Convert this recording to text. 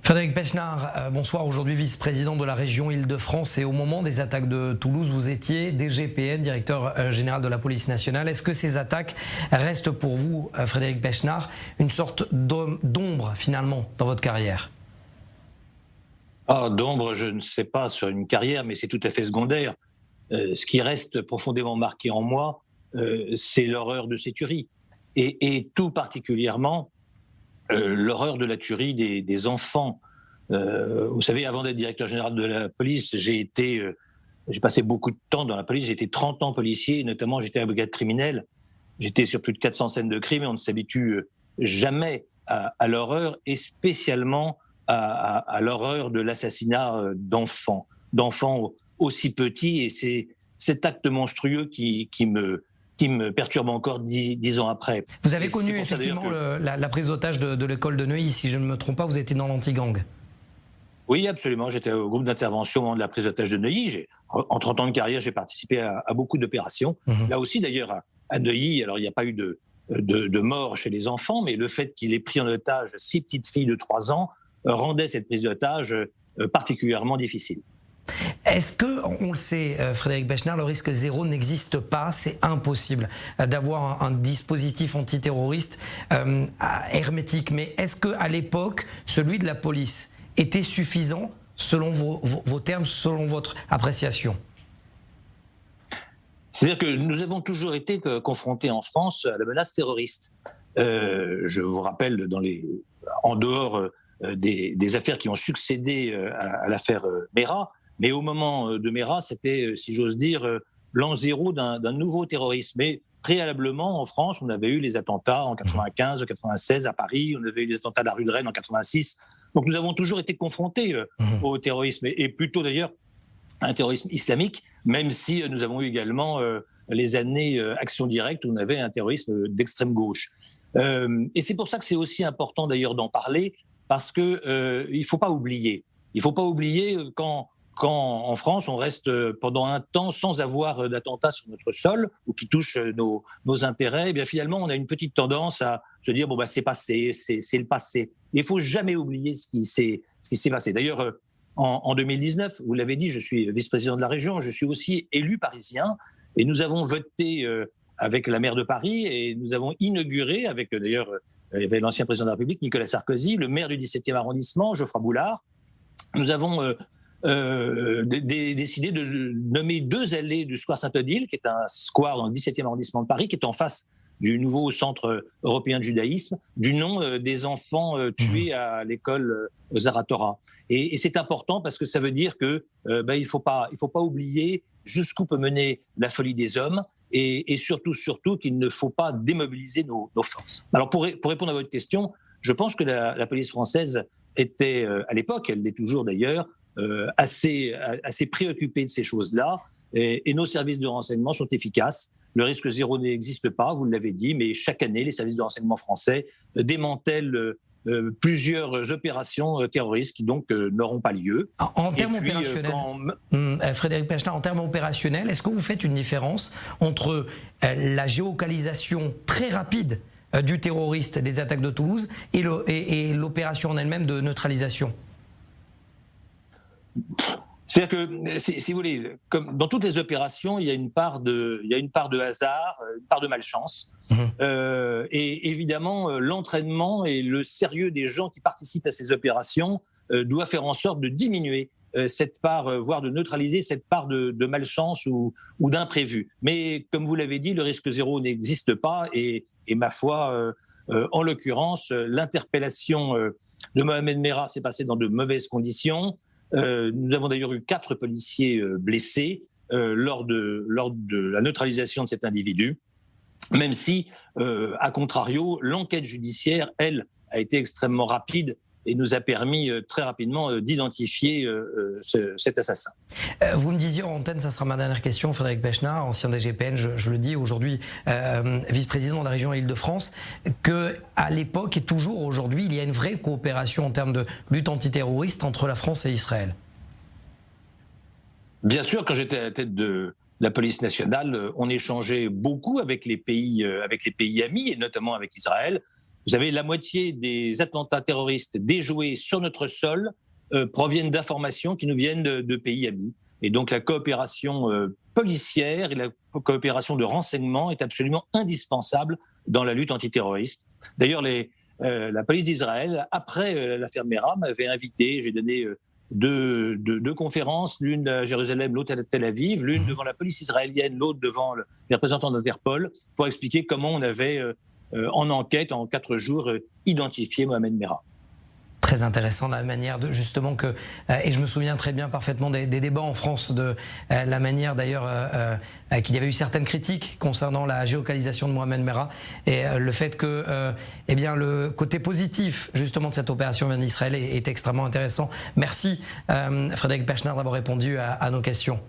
Frédéric Pechnard, bonsoir. Aujourd'hui vice-président de la région Île-de-France et au moment des attaques de Toulouse, vous étiez DGPN, directeur général de la police nationale. Est-ce que ces attaques restent pour vous, Frédéric Pechnard, une sorte d'ombre finalement dans votre carrière ? D'ombre, je ne sais pas sur une carrière, mais c'est tout à fait secondaire. Ce qui reste profondément marqué en moi, c'est l'horreur de ces tueries. Et tout particulièrement, l'horreur de la tuerie des enfants. Vous savez, avant d'être directeur général de la police, j'ai passé beaucoup de temps dans la police. J'ai été 30 ans policier, notamment j'étais à la brigade criminelle. J'étais sur plus de 400 scènes de crime et on ne s'habitue jamais à l'horreur, et spécialement à l'horreur de l'assassinat d'enfants aussi petits. Et c'est cet acte monstrueux qui me perturbe encore 10 ans après. Vous avez connu effectivement la prise d'otage de l'école de Neuilly, si je ne me trompe pas, vous étiez dans l'anti-gang. Oui, absolument. J'étais au groupe d'intervention au moment de la prise d'otage de Neuilly. En 30 ans de carrière, j'ai participé à beaucoup d'opérations. Là aussi, d'ailleurs, à Neuilly, alors il n'y a pas eu de mort chez les enfants, mais le fait qu'il ait pris en otage 6 petites filles de 3 ans rendait cette prise d'otage particulièrement difficile. Est-ce que, on le sait, Frédéric Pechnard, le risque zéro n'existe pas, c'est impossible d'avoir un dispositif antiterroriste hermétique. Mais est-ce qu'à l'époque, celui de la police était suffisant selon vos termes, selon votre appréciation ? C'est-à-dire que nous avons toujours été confrontés en France à la menace terroriste. Je vous rappelle, en dehors des affaires qui ont succédé à l'affaire Meyrat, mais au moment de Meyrat, c'était, si j'ose dire, l'an zéro d'un nouveau terrorisme. Mais préalablement, en France, on avait eu les attentats en 95, 96 à Paris, on avait eu les attentats de la rue de Rennes en 86. Donc nous avons toujours été confrontés au terrorisme, et plutôt d'ailleurs à un terrorisme islamique, même si nous avons eu également les années Action Directe où on avait un terrorisme d'extrême gauche. Et c'est pour ça que c'est aussi important d'ailleurs d'en parler, parce qu'il ne faut pas oublier. Il ne faut pas oublier quand en France, on reste pendant un temps sans avoir d'attentats sur notre sol ou qui touchent nos intérêts, et bien finalement, on a une petite tendance à se dire bon, c'est passé, c'est le passé. Il ne faut jamais oublier ce qui s'est passé. D'ailleurs, en 2019, vous l'avez dit, je suis vice-président de la région, je suis aussi élu parisien, et nous avons voté avec la maire de Paris, et nous avons inauguré avec d'ailleurs il y avait l'ancien président de la République, Nicolas Sarkozy, le maire du 17e arrondissement, Geoffroy Boulard. Nous avons décidé de nommer 2 allées du square Saint-Odile, qui est un square dans le 17e arrondissement de Paris, qui est en face du nouveau centre européen de judaïsme, du nom des enfants tués à l'école Zaratora. Et c'est important parce que ça veut dire que il faut pas oublier jusqu'où peut mener la folie des hommes, et surtout qu'il ne faut pas démobiliser nos forces. Alors pour répondre à votre question, je pense que la police française était à l'époque, elle l'est toujours d'ailleurs, assez préoccupée de ces choses-là, et nos services de renseignement sont efficaces. Le risque zéro n'existe pas, vous l'avez dit, mais chaque année, les services de renseignement français démantèlent plusieurs opérations terroristes qui donc n'auront pas lieu. En termes opérationnels, Frédéric Pechnard, en termes opérationnels, est-ce que vous faites une différence entre la géolocalisation très rapide du terroriste des attaques de Toulouse et l'opération en elle-même de neutralisation ? C'est-à-dire que, si vous voulez, comme dans toutes les opérations, il y a une part de hasard, une part de malchance. Et évidemment, l'entraînement et le sérieux des gens qui participent à ces opérations doit faire en sorte de diminuer cette part, voire de neutraliser cette part de malchance ou d'imprévu. Mais comme vous l'avez dit, le risque zéro n'existe pas, et ma foi, en l'occurrence, l'interpellation de Mohamed Merah s'est passée dans de mauvaises conditions. Nous avons d'ailleurs eu 4 policiers blessés lors de la neutralisation de cet individu, même si, à contrario, l'enquête judiciaire, elle, a été extrêmement rapide et nous a permis très rapidement d'identifier cet assassin. Vous me disiez en antenne, ça sera ma dernière question, Frédéric Pechnard, ancien DGPN, je le dis aujourd'hui, vice-président de la région Île-de-France, qu'à l'époque et toujours aujourd'hui, il y a une vraie coopération en termes de lutte antiterroriste entre la France et Israël. Bien sûr, quand j'étais à la tête de la police nationale, on échangeait beaucoup avec les pays amis, et notamment avec Israël. Vous savez, la moitié des attentats terroristes déjoués sur notre sol proviennent d'informations qui nous viennent de pays amis. Et donc la coopération policière et la coopération de renseignement est absolument indispensable dans la lutte antiterroriste. D'ailleurs, la police d'Israël, après l'affaire Mera, m'avait invité, j'ai donné deux conférences, l'une à Jérusalem, l'autre à Tel Aviv, l'une devant la police israélienne, l'autre devant les représentants d'Interpol, pour expliquer comment on avait, en enquête, en 4 jours, identifié Mohamed Mera. Très intéressant la manière de justement que et je me souviens très bien parfaitement des débats en France de la manière d'ailleurs qu'il y avait eu certaines critiques concernant la géolocalisation de Mohamed Mera et le fait que eh bien le côté positif justement de cette opération en Israël est extrêmement intéressant. Merci Frédéric Bechner d'avoir répondu à nos questions.